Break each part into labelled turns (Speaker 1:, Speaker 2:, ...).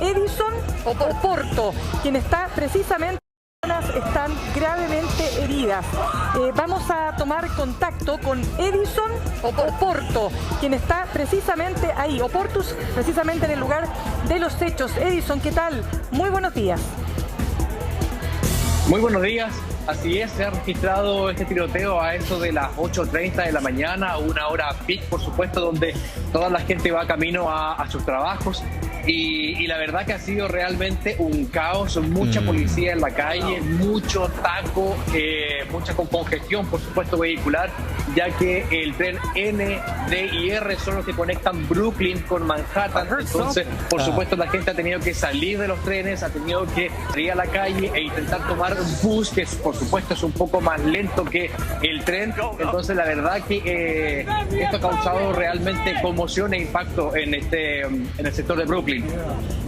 Speaker 1: Edison Oporto, quien está precisamente... están gravemente heridas. Vamos a tomar contacto con Edison Oporto, quien está precisamente ahí, Oportus, precisamente en el lugar de los hechos. Edison, ¿qué tal? Muy buenos días.
Speaker 2: Muy buenos días. Así es, se ha registrado este tiroteo a eso de las 8:30 de la mañana, una hora peak, por supuesto, donde toda la gente va camino a sus trabajos. Y la verdad que ha sido realmente un caos, mucha policía en la calle, mucho taco, mucha congestión, por supuesto, vehicular, ya que el tren N, D y R son los que conectan Brooklyn con Manhattan. Entonces, por supuesto, la gente ha tenido que salir de los trenes, ha tenido que salir a la calle e intentar tomar un bus, que por supuesto es un poco más lento que el tren. Entonces, la verdad que esto ha causado realmente conmoción e impacto en el sector de Brooklyn.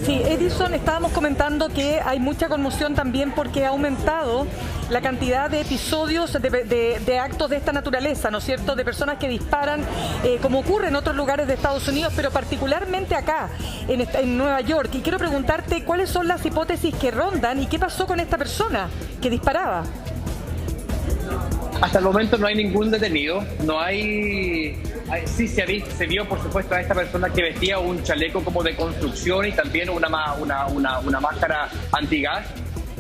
Speaker 1: Sí, Edison, estábamos comentando que hay mucha conmoción también porque ha aumentado la cantidad de episodios de actos de esta naturaleza, ¿no es cierto?, de personas que disparan, como ocurre en otros lugares de Estados Unidos, pero particularmente acá, en Nueva York. Y quiero preguntarte cuáles son las hipótesis que rondan y qué pasó con esta persona que disparaba.
Speaker 2: Hasta el momento no hay ningún detenido, no hay... Sí se vio, por supuesto, a esta persona que vestía un chaleco como de construcción y también una máscara antigas.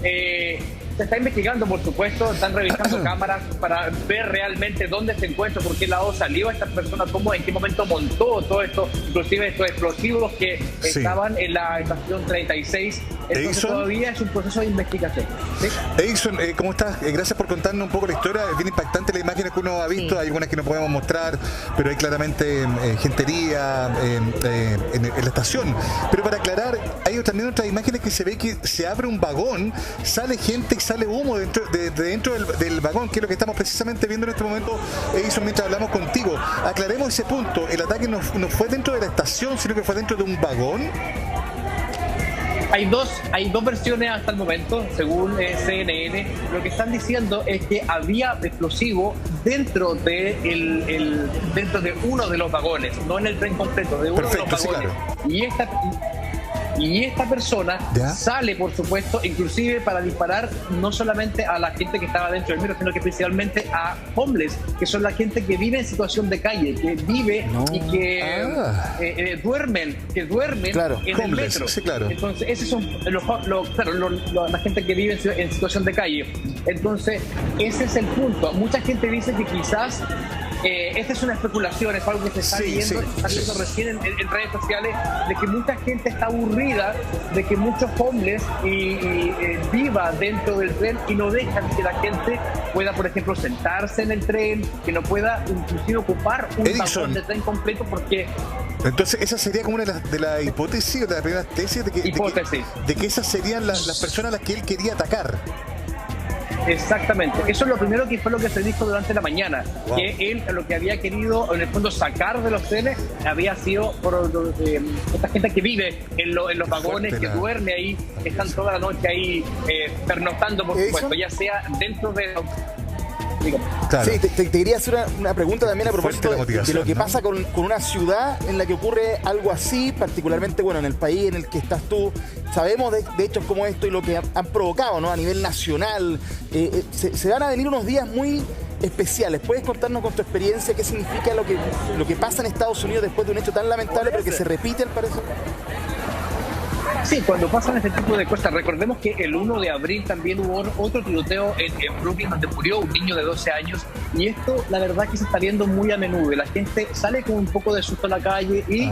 Speaker 2: Se está investigando, por supuesto, están revisando cámaras para ver realmente dónde se encuentra, por qué lado salió esta persona, cómo, en qué momento montó todo esto, inclusive estos explosivos que estaban en la estación 36. Entonces
Speaker 3: Edison,
Speaker 2: todavía es un proceso de investigación. ¿Sí?
Speaker 3: Edison, ¿cómo estás? Gracias por contarnos un poco la historia. Es bien impactante las imágenes que uno ha visto. Hay algunas que no podemos mostrar, pero hay claramente gentería en la estación. Pero para aclarar, hay también otras imágenes que se ve que se abre un vagón, sale gente y sale humo dentro del vagón, que es lo que estamos precisamente viendo en este momento, Edison, mientras hablamos contigo. Aclaremos ese punto. El ataque no fue dentro de la estación, sino que fue dentro de un vagón.
Speaker 2: Hay dos versiones hasta el momento, según CNN. Lo que están diciendo es que había explosivo dentro de uno de los vagones, no en el tren completo, de uno de los vagones. Sí, claro. Y esta persona sale, por supuesto, inclusive para disparar no solamente a la gente que estaba dentro del metro, sino que principalmente a homeless, que son la gente que vive en situación de calle, que vive y que duermen
Speaker 3: claro,
Speaker 2: en el metro. Sí, claro. Entonces, esos son la gente que vive en situación de calle. Entonces, ese es el punto. Mucha gente dice que quizás esta es una especulación, es algo que se está viendo recién en redes sociales, de que mucha gente está aburrida de que muchos homeless viva dentro del tren y no dejan que la gente pueda, por ejemplo, sentarse en el tren, que no pueda inclusive ocupar un vagón de tren completo porque...
Speaker 3: Entonces, esa sería como una de las hipótesis, de las primeras tesis, de que esas serían las personas a las que él quería atacar.
Speaker 2: Exactamente, eso es lo primero que fue lo que se dijo durante la mañana, que él lo que había querido en el fondo sacar de los trenes había sido por esta gente que vive en los vagones, que duerme ahí, están toda la noche ahí pernoctando, por supuesto, ya sea dentro de...
Speaker 4: Claro. Sí, te quería hacer una pregunta también a propósito de lo que pasa con una ciudad en la que ocurre algo así, particularmente en el país en el que estás tú. Sabemos de hechos como esto y lo que han provocado, ¿no?, a nivel nacional. Se van a venir unos días muy especiales. ¿Puedes contarnos con tu experiencia qué significa lo que pasa en Estados Unidos después de un hecho tan lamentable pero que se repite al parecer?
Speaker 2: Sí, cuando pasan este tipo de cosas, recordemos que el 1 de abril también hubo otro tiroteo en Brooklyn donde murió un niño de 12 años y esto la verdad que se está viendo muy a menudo y la gente sale con un poco de susto a la calle y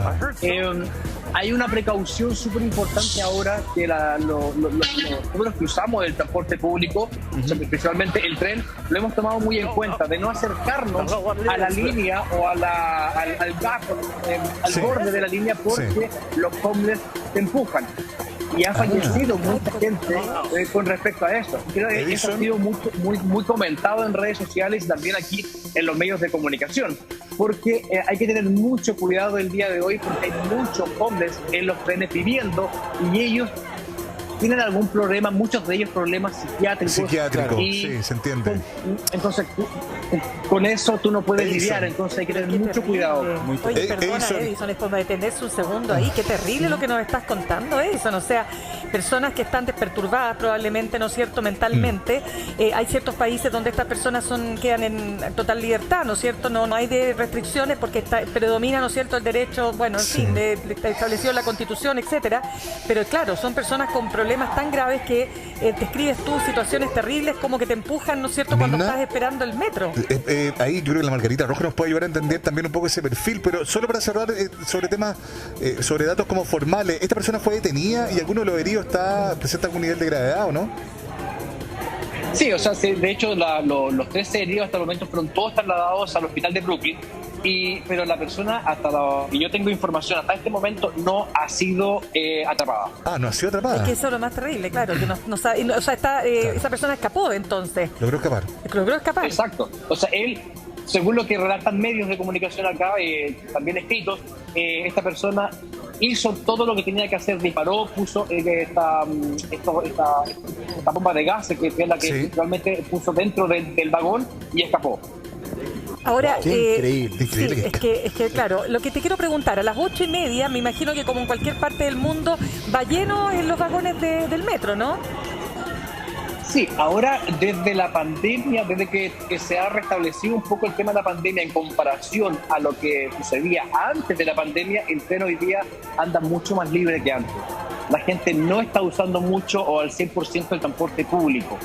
Speaker 2: hay una precaución súper importante ahora que los que usamos el transporte público, principalmente el tren, lo hemos tomado muy en cuenta, de no acercarnos a la línea o al borde de la línea porque los homeless te empujan. Y ha fallecido mucha gente con respecto a eso. Creo que eso ha sido muy comentado en redes sociales y también aquí en los medios de comunicación. Porque hay que tener mucho cuidado el día de hoy porque hay muchos hombres en los trenes viviendo y ellos tienen algún problema, muchos de ellos problemas psiquiátricos.
Speaker 3: Sí, se entiende.
Speaker 2: Entonces, con eso tú no puedes lidiar, entonces hay que tener mucho cuidado.
Speaker 1: Oye, perdona, Edison, es por detenerse un segundo ahí. Qué terrible lo que nos estás contando, Edison. O sea, personas que están desperturbadas probablemente, ¿no es cierto?, mentalmente. Hay ciertos países donde estas personas quedan en total libertad, ¿no es cierto? No hay de restricciones porque predomina, ¿no es cierto?, el derecho, bueno, en fin, establecido en la Constitución, etcétera. Pero claro, son personas con problemas tan graves que describes tú situaciones terribles como que te empujan, ¿no es cierto?, cuando estás esperando el metro.
Speaker 3: Ahí yo creo que la Margarita Rojo nos puede ayudar a entender también un poco ese perfil, pero solo para cerrar sobre temas, sobre datos como formales, ¿esta persona fue detenida y alguno de los heridos presenta algún nivel de gravedad o no?
Speaker 2: Sí, o sea, de hecho los 13 heridos hasta el momento fueron todos trasladados al hospital de Brooklyn, pero la persona, y yo tengo información, hasta este momento no ha sido atrapada.
Speaker 3: No ha sido atrapada.
Speaker 1: Es que eso es lo más terrible, claro, que no sabe, o sea, claro. Esa persona escapó entonces.
Speaker 3: Logró escapar.
Speaker 2: Exacto. O sea, él, según lo que relatan medios de comunicación acá, también escritos, esta persona hizo todo lo que tenía que hacer, disparó, puso esta bomba de gas, que es la que realmente puso dentro del vagón y escapó.
Speaker 1: Ahora,
Speaker 3: increíble.
Speaker 1: Sí, es que claro, lo que te quiero preguntar, a las 8:30, me imagino que como en cualquier parte del mundo, va lleno en los vagones del metro, ¿no?
Speaker 2: Sí, ahora desde la pandemia, desde que se ha restablecido un poco el tema de la pandemia en comparación a lo que sucedía antes de la pandemia, el tren hoy día anda mucho más libre que antes. La gente no está usando mucho o al 100% el transporte público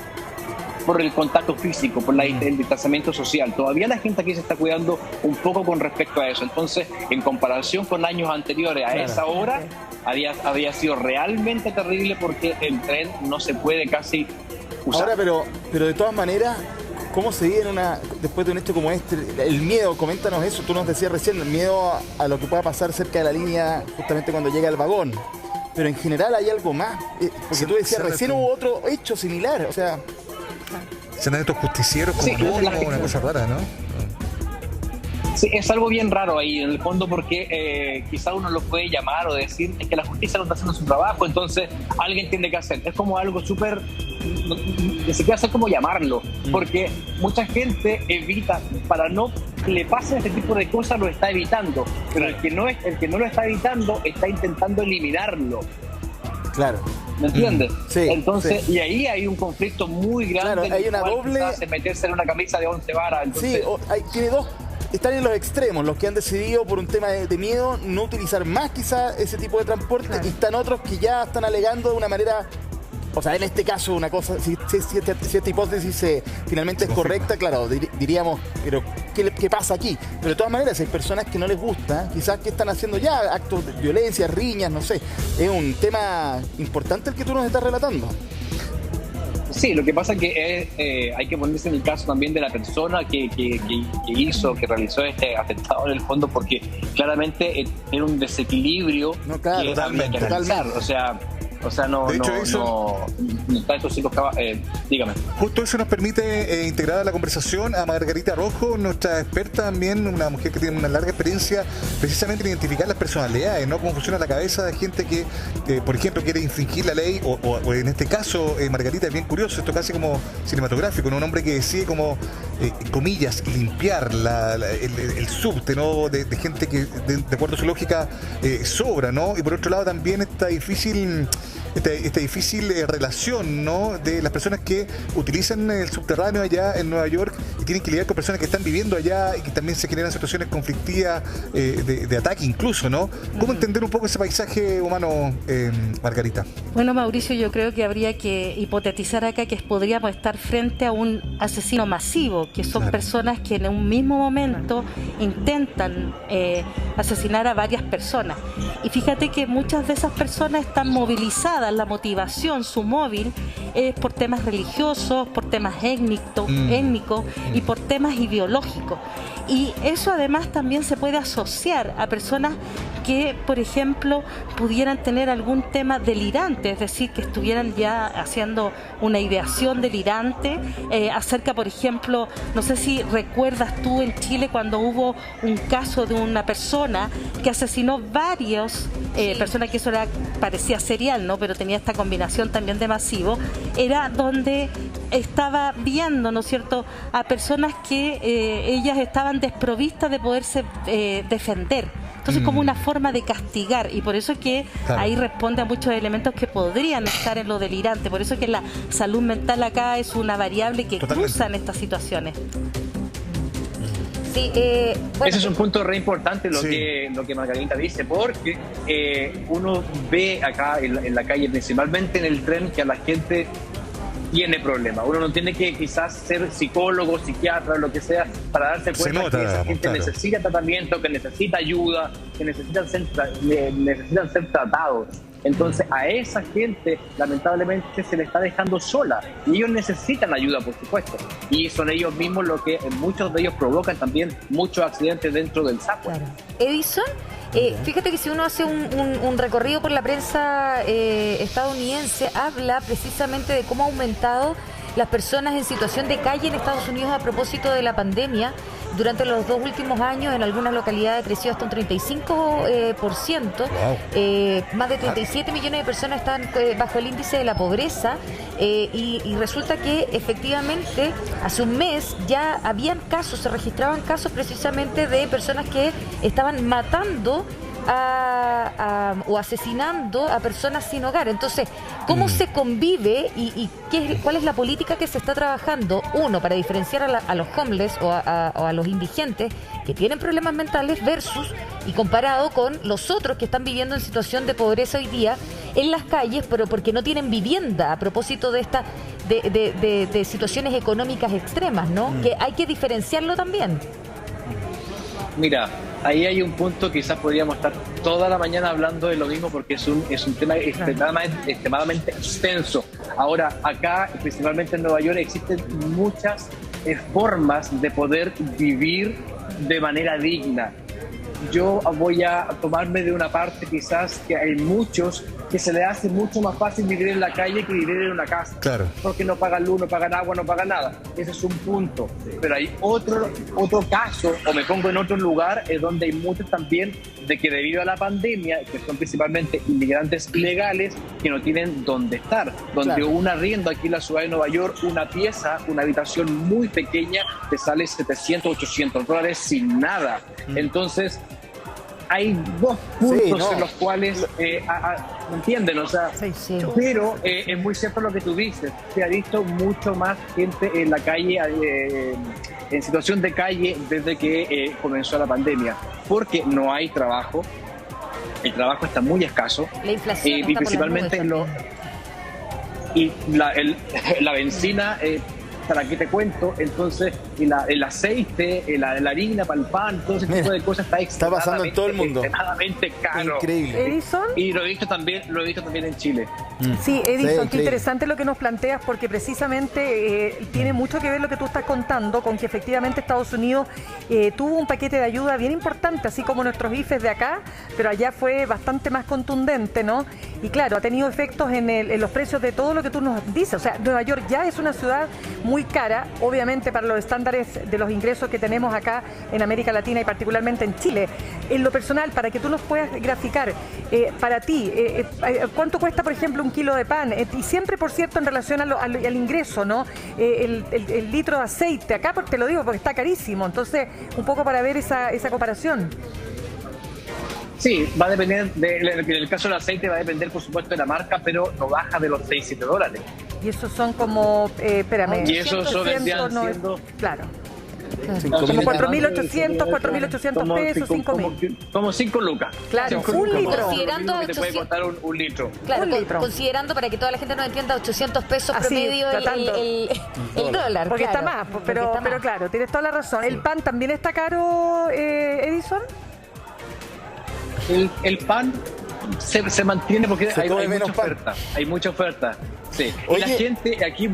Speaker 2: por el contacto físico, por el distanciamiento social. Todavía la gente aquí se está cuidando un poco con respecto a eso. Entonces, en comparación con años anteriores a esa hora, había sido realmente terrible porque el tren no se puede casi usar.
Speaker 4: Ahora, pero de todas maneras, ¿cómo se vive después de un hecho como este? El miedo, coméntanos eso, tú nos decías recién, el miedo a lo que pueda pasar cerca de la línea justamente cuando llega el vagón. Pero en general hay algo más, porque tú decías recién hubo otro hecho similar, o sea...
Speaker 3: Se dan estos justicieros como una cosa rara, ¿no?
Speaker 2: Sí, es algo bien raro ahí en el fondo porque quizá uno lo puede llamar o decir es que la justicia no está haciendo su trabajo, entonces alguien tiene que hacer. Es como algo súper... Ni siquiera sé cómo llamarlo, porque mucha gente evita, para no le pasen este tipo de cosas, lo está evitando, pero el que no lo está evitando está intentando eliminarlo.
Speaker 4: Claro.
Speaker 2: ¿Me entiendes?
Speaker 4: Sí,
Speaker 2: entonces, sí. Y ahí hay un conflicto muy grande.
Speaker 4: Claro, hay una doble...
Speaker 2: hace meterse en una camisa de 11 varas. Entonces...
Speaker 4: Sí, tiene dos... Están en los extremos, los que han decidido por un tema de miedo no utilizar más quizá ese tipo de transporte, claro. Y están otros que ya están alegando de una manera... O sea, en este caso, una cosa, si esta hipótesis finalmente es correcta, claro, diríamos, pero ¿qué pasa aquí? Pero de todas maneras, hay personas que no les gusta, quizás que están haciendo ya actos de violencia, riñas, no sé. Es un tema importante el que tú nos estás relatando.
Speaker 2: Sí, lo que pasa es que hay que ponerse en el caso también de la persona que realizó este atentado en el fondo, porque claramente era un desequilibrio que había que analizar. O sea, no está esto sí dígame.
Speaker 3: Justo eso nos permite integrar a la conversación a Margarita Rojo, nuestra experta también, una mujer que tiene una larga experiencia precisamente en identificar las personalidades, ¿no? Cómo funciona la cabeza de gente que, por ejemplo, quiere infringir la ley, o en este caso, Margarita, es bien curioso, esto casi como cinematográfico, ¿no? Un hombre que decide como, comillas, limpiar el subte, ¿no? De gente que, de acuerdo a su lógica, sobra, ¿no? Y por otro lado también esta difícil relación, ¿no? De las personas que utilizan el subterráneo allá en Nueva York y tienen que lidiar con personas que están viviendo allá y que también se generan situaciones conflictivas de ataque incluso, ¿no? ¿Cómo entender un poco ese paisaje humano, Margarita?
Speaker 5: Bueno, Mauricio, yo creo que habría que hipotetizar acá que podríamos estar frente a un asesino masivo, que son personas que en un mismo momento intentan asesinar a varias personas. Y fíjate que muchas de esas personas están movilizadas, la motivación, su móvil, es por temas religiosos, por temas étnicos y por temas ideológicos. Y eso además también se puede asociar a personas que, por ejemplo, pudieran tener algún tema delirante, es decir, que estuvieran ya haciendo una ideación delirante acerca, por ejemplo, no sé si recuerdas tú en Chile cuando hubo un caso de una persona que asesinó varios personas, que eso parecía serial, urbano, pero tenía esta combinación también de masivo, era donde estaba viendo, ¿no es cierto?, a personas que ellas estaban desprovistas de poderse defender. Entonces, como una forma de castigar, y por eso es que ahí responde a muchos elementos que podrían estar en lo delirante. Por eso es que la salud mental acá es una variable que cruza en estas situaciones.
Speaker 2: Sí, bueno, ese es un punto re importante lo que Margarita dice, porque uno ve acá en la calle, principalmente en el tren, que a la gente tiene problemas. Uno no tiene que quizás ser psicólogo, psiquiatra, lo que sea, para darse cuenta que esa gente necesita tratamiento, que necesita ayuda, que necesitan ser tratados. Entonces a esa gente lamentablemente se le está dejando sola y ellos necesitan ayuda, por supuesto, y son ellos mismos los que muchos de ellos provocan también muchos accidentes dentro del subway.
Speaker 6: Claro. Edison, fíjate que si uno hace un recorrido por la prensa estadounidense, habla precisamente de cómo ha aumentado las personas en situación de calle en Estados Unidos a propósito de la pandemia. Durante los 2 últimos años, en algunas localidades ha crecido hasta un 35%. Más de 37 millones de personas están bajo el índice de la pobreza. Y resulta que efectivamente hace un mes ya habían casos, se registraban casos precisamente de personas que estaban matando o asesinando a personas sin hogar. Entonces, ¿cómo se convive y cuál es la política que se está trabajando? Uno, para diferenciar a los homeless o a los indigentes que tienen problemas mentales versus y comparado con los otros que están viviendo en situación de pobreza hoy día en las calles, pero porque no tienen vivienda, a propósito de esta de situaciones económicas extremas, ¿no? Que hay que diferenciarlo también.
Speaker 2: Mira, ahí hay un punto, quizás podríamos estar toda la mañana hablando de lo mismo, porque es un tema extremadamente extenso. Ahora, acá, principalmente en Nueva York, existen muchas formas de poder vivir de manera digna. Yo voy a tomarme de una parte quizás que hay muchos que se les hace mucho más fácil vivir en la calle que vivir en una casa. Claro. Porque no pagan luz, no pagan agua, no pagan nada. Ese es un punto. Pero hay otro caso, o me pongo en otro lugar, es donde hay muchos también de que debido a la pandemia, que son principalmente inmigrantes ilegales, que no tienen dónde estar. Donde un arriendo aquí en la ciudad de Nueva York, una pieza, una habitación muy pequeña, te sale $700, $800 sin nada. Entonces, hay 2 puntos en los cuales ¿me entienden? O sea, pero es muy cierto lo que tú dices. Se ha visto mucho más gente en la calle, en situación de calle, desde que comenzó la pandemia, porque no hay trabajo. El trabajo está muy escaso.
Speaker 6: La inflación
Speaker 2: y principalmente la benzina. ¿Para qué te cuento? Entonces, el aceite, la harina para el pan, todo ese tipo de cosas
Speaker 4: está pasando en todo el mundo.
Speaker 2: Extremadamente caro.
Speaker 1: Increíble. Edison.
Speaker 2: Y lo he visto también en Chile.
Speaker 1: Sí, Edison, qué interesante lo que nos planteas, porque precisamente tiene mucho que ver lo que tú estás contando con que efectivamente Estados Unidos tuvo un paquete de ayuda bien importante, así como nuestros IFES de acá, pero allá fue bastante más contundente, ¿no? Y claro, ha tenido efectos en los precios de todo lo que tú nos dices. O sea, Nueva York ya es una ciudad muy cara, obviamente para los estándares de los ingresos que tenemos acá en América Latina y particularmente en Chile. En lo personal, para que tú nos puedas graficar, para ti, ¿cuánto cuesta, por ejemplo, un kilo de pan? Y siempre, por cierto, en relación al ingreso, ¿no? El litro de aceite, acá te lo digo porque está carísimo, entonces un poco para ver esa comparación.
Speaker 2: Sí, va a depender, en el caso del aceite va a depender por supuesto de la marca, pero no baja de los $6-7.
Speaker 1: Y esos son como, espérame.
Speaker 2: Y esos vendrían siendo...
Speaker 1: Claro. Como 4.800, 4.800 pesos, 5.000.
Speaker 2: Como 5 lucas.
Speaker 1: Claro, un litro.
Speaker 6: Considerando
Speaker 2: que te puede costar un litro.
Speaker 6: Claro, un litro. Considerando, para que toda la gente nos entienda, 800 pesos promedio el dólar.
Speaker 1: Porque está más, pero claro, tienes toda la razón. ¿El pan también está caro, Edison?
Speaker 2: El pan se mantiene porque hay mucha oferta. Hay mucha oferta. Sí. Y la gente aquí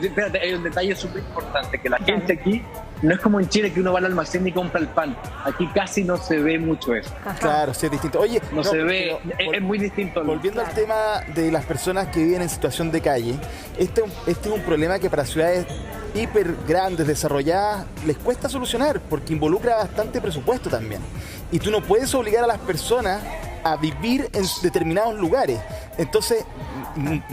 Speaker 2: espérate, hay un detalle súper importante, que la gente aquí no es como en Chile que uno va al almacén y compra el pan. Aquí casi no se ve mucho eso.
Speaker 4: Claro, sí, es distinto. Oye,
Speaker 2: no se ve, es muy distinto.
Speaker 4: Volviendo al tema de las personas que viven en situación de calle, este es un problema que para ciudades hiper grandes, desarrolladas, les cuesta solucionar porque involucra bastante presupuesto también. Y tú no puedes obligar a las personas a vivir en determinados lugares. Entonces,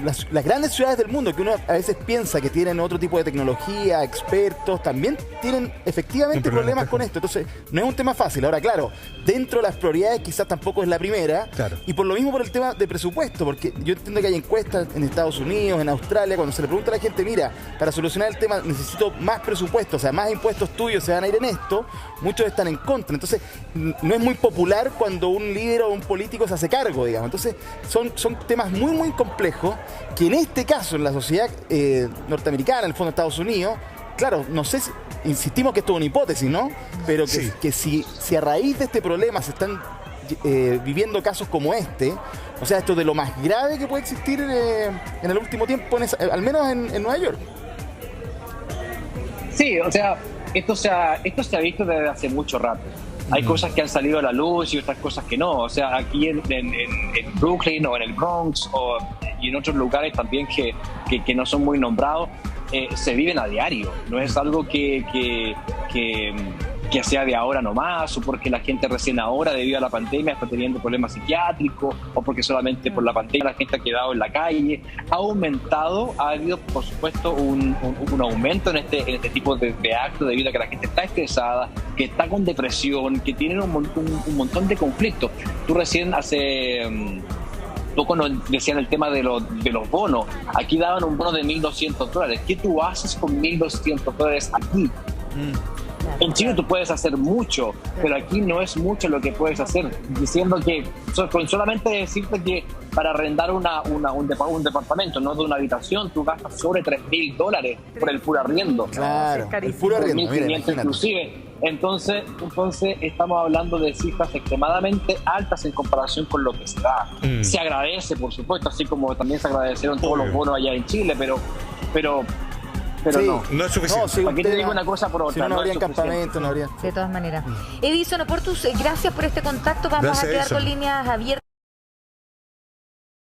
Speaker 4: las grandes ciudades del mundo, que uno a veces piensa que tienen otro tipo de tecnología, expertos, también tienen efectivamente problemas con esto. Entonces, no es un tema fácil. Ahora, claro, dentro de las prioridades quizás tampoco es la primera. Claro. Y por lo mismo por el tema de presupuesto, porque yo entiendo que hay encuestas en Estados Unidos, en Australia, cuando se le pregunta a la gente, mira, para solucionar el tema necesito más presupuesto, o sea, más impuestos tuyos se van a ir en esto, muchos están en contra. Entonces, no es muy popular cuando un líder o un político se hace cargo, digamos. Entonces, son temas muy, muy complejos que en este caso, en la sociedad norteamericana, en el fondo de Estados Unidos, claro, no sé, insistimos que esto es una hipótesis, ¿no? Pero que si a raíz de este problema se están viviendo casos como este, o sea, esto es de lo más grave que puede existir en el último tiempo, al menos en Nueva York.
Speaker 2: Sí, o sea, esto se ha visto desde hace mucho rato. Hay cosas que han salido a la luz y otras cosas que no. O sea, aquí en Brooklyn o en el Bronx y en otros lugares también que no son muy nombrados, se viven a diario. No es algo que sea de ahora nomás, o porque la gente recién ahora, debido a la pandemia, está teniendo problemas psiquiátricos, o porque solamente por la pandemia la gente ha quedado en la calle. Ha habido, por supuesto, un aumento en este tipo de actos debido a que la gente está estresada, que está con depresión, que tienen un montón de conflictos. Tú recién hace poco nos decían el tema de los bonos. Aquí daban un bono de $1.200. ¿Qué tú haces con $1.200 aquí? En Chile tú puedes hacer mucho, pero aquí no es mucho lo que puedes hacer. Diciendo que, con solamente decirte que para arrendar un departamento, no de una habitación, tú gastas sobre $3.000 por el puro arriendo.
Speaker 4: Claro, el puro arriendo,
Speaker 2: $1.500 inclusive. Entonces estamos hablando de cifras extremadamente altas en comparación con lo que se da. Se agradece, por supuesto, así como también se agradecieron todos los bonos allá en Chile, pero sí,
Speaker 3: no es suficiente.
Speaker 2: No, aquí te digo una cosa por otra.
Speaker 4: Si no habría campamento, no habría.
Speaker 6: De todas maneras. Edison Oportus, gracias por este contacto. Vamos a quedar con líneas abiertas.